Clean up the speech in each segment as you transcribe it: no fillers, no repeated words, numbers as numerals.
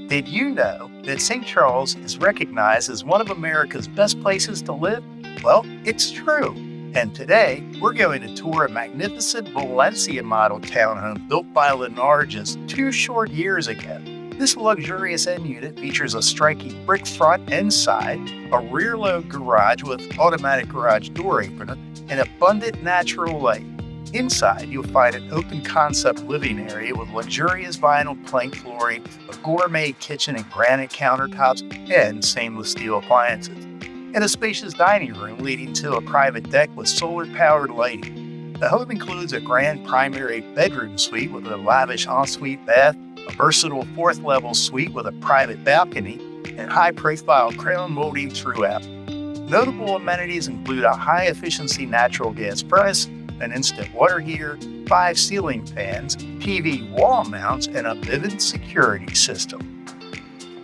Did you know that St. Charles is recognized as one of America's best places to live? Well, it's true. And today, we're going to tour a magnificent Valencia model townhome built by Lennar just 2 short years ago. This luxurious end unit features a striking brick front and side, a rear-load garage with automatic garage door opener, and abundant natural light. Inside, you'll find an open-concept living area with luxurious vinyl plank flooring, a gourmet kitchen and granite countertops, and stainless steel appliances, and a spacious dining room leading to a private deck with solar-powered lighting. The home includes a grand primary bedroom suite with a lavish ensuite bath, a versatile 4th-level suite with a private balcony, and high-profile crown molding throughout. Notable amenities include a high-efficiency natural gas press, an instant water heater, 5 ceiling fans, TV wall mounts, and a vivid security system.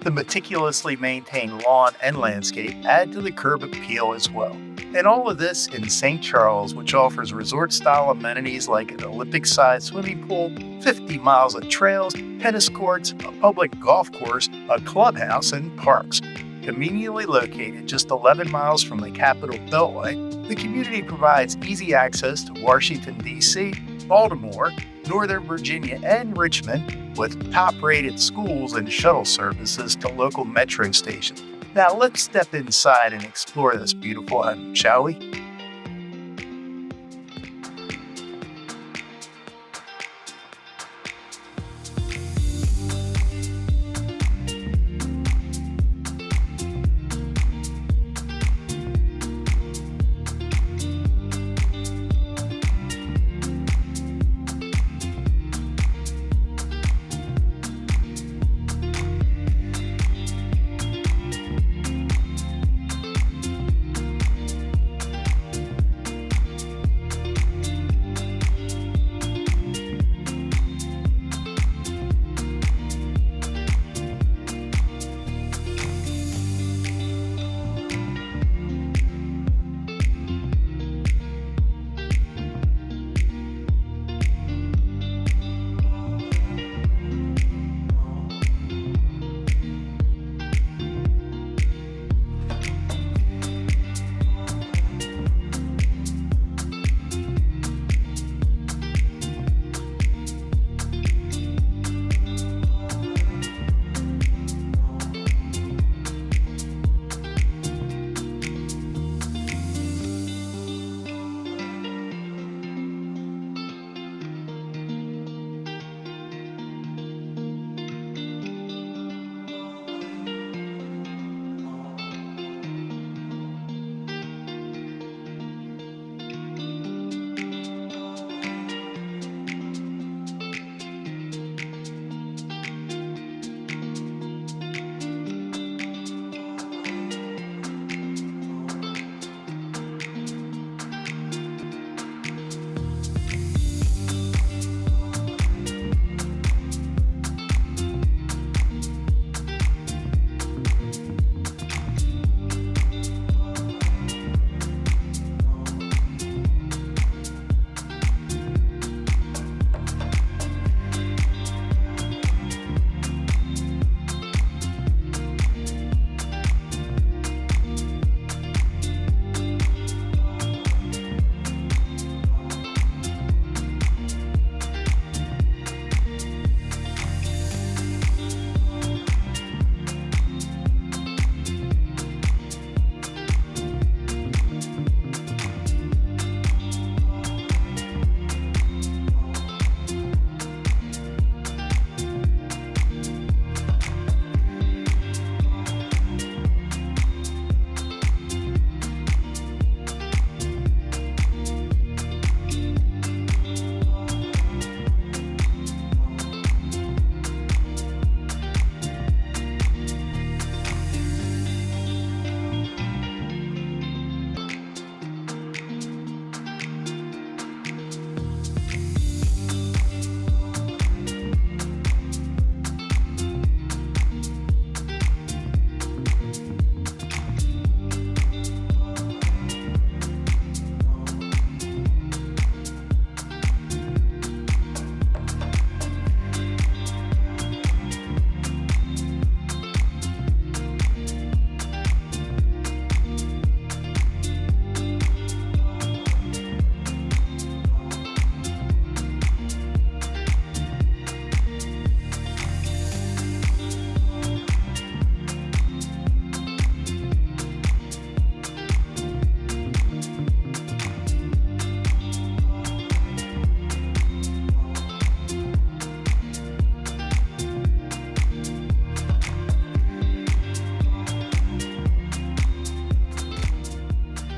The meticulously maintained lawn and landscape add to the curb appeal as well. And all of this in St. Charles, which offers resort-style amenities like an Olympic-sized swimming pool, 50 miles of trails, tennis courts, a public golf course, a clubhouse, and parks. Conveniently located just 11 miles from the Capitol Beltway, the community provides easy access to Washington, D.C., Baltimore, Northern Virginia, and Richmond, with top-rated schools and shuttle services to local metro stations. Now let's step inside and explore this beautiful home, shall we?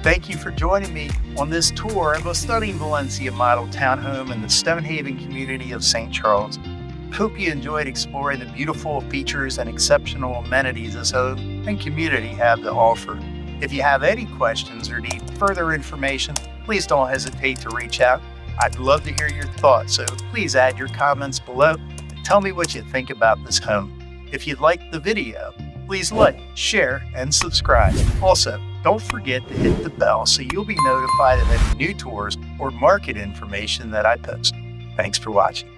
Thank you for joining me on this tour of a stunning Valencia model townhome in the Stonehaven community of St. Charles. Hope you enjoyed exploring the beautiful features and exceptional amenities this home and community have to offer. If you have any questions or need further information, please don't hesitate to reach out. I'd love to hear your thoughts, so please add your comments below and tell me what you think about this home. If you liked the video, please like, share, and subscribe. Also, don't forget to hit the bell so you'll be notified of any new tours or market information that I post. Thanks for watching.